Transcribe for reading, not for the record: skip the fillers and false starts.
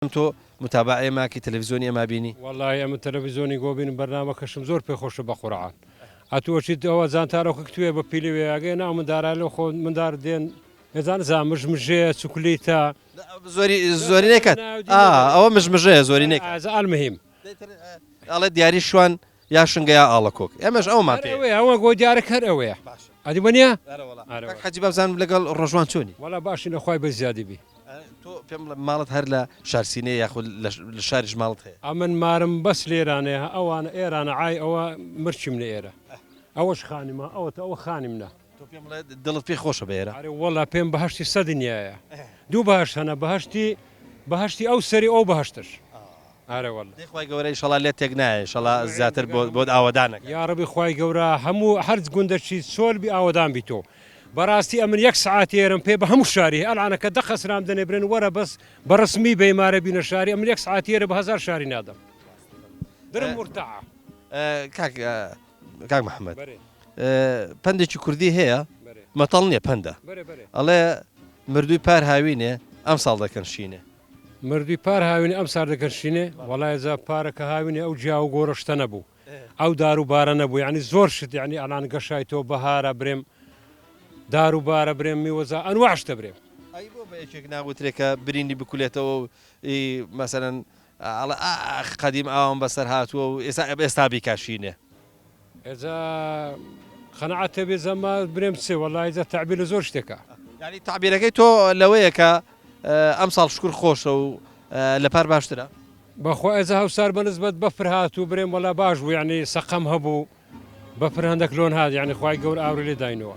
تۆ متابعە ماکی تەلەڤیزیۆنی ئەما بینی وڵی ئەمە تەلەڤیزیۆنی گۆبین بەرنامەکەشم زۆر پێ خۆشە بە قورعان هاتووەچیت ئەوە زانتارۆکە توێ بە پیلوێگەی ناو مندارە لە خۆ مندار دێن ێزان زامژمژێ چوکلیتە زۆری نێکات ئەوە مژمژەیە زۆری نێک ئالمهم ئەڵێ دیاری شوان یا شنگەیە ئاڵەکۆک ئەمەش ئەومان پێ ئەوە گۆ دیارەکە ئەوەیە ئەدی وەنیە حەجی بابزانم لەگەڵ ڕۆژوان چۆنی وڵا باشی نەخوای بە زیادی بی تۆ پێم ماڵت هەر لە شارسینەیە یاخود لە شاریش ماڵت هەیە ئەمن مارم بەس لێرانەیە ئەوانە ئێرانە ئای ئەوە مرچی منە ئێرە ئەوەش خانیمە ئەوە خانی منە تۆ پێم دڵت پێی خۆشە بێرە وەڵا پێم بەهشتی سەدنیایە دوو بەهشت هەنە بەهشتی ئەو سەری ئەو بەهشتش خی گەورەی شڵا لێت تێک نایە شڵا زیاتر بۆ ئاوادانەکە یاڕبی خی گەورە هەموو هەرج گوندەچی سۆلبی ئاوادان بی تۆ بەڕاستی ئەمن یەک سعاتێرم پێ بە هەموو شاری ئەلانەکە دەخەسرام دەنێ برن وەرە بەس بەڕسمی بەیمارە بینە شاری ئەمن یەک سعاتێرە بە هزار شاری نادەم درم مرتاع کاک محەممەد پندێکی کوردی هەیە مەتەڵ نییە پەندە ئەڵێ مردووی پار هاوینێ ئەم ساڵ دەکەنشینێ مردوی پار هاوینی ئەم سار دەکەنشینێ وڵای زە پارەکە هاوینێ ئەو جیا و گۆڕشتە نەبوو ئەو دار و بارە نەبوو یعنی زۆر شت یعنی ئەلان گەشایتەوە بەهارە برێم دار و بارە برێم میوەزە ئەنواشتە برێم یەکێک ناوترێکە برینی بکولێتەوە مەسەرەن قەدیم ئاوام بەسەر هاتووە و ئێستا بیکاشینێ ئێزا خەنەعەتە بێ زەما برێم چێ وەڵای زە تعبیر زۆر شتێکە ینی تعبیرەکەی تۆ لەوەیە کە ئەم ساڵ شکر خۆشە و لە پار باشترە بەخوا ئێزە هەوسار بەنسبەت بەفر هاتوو برێم وەلا باش بوو یعنی سەقەم هەبوو بەفر هەندێک لۆن هات یعنی خی گەور ئاوری لێ داینەوە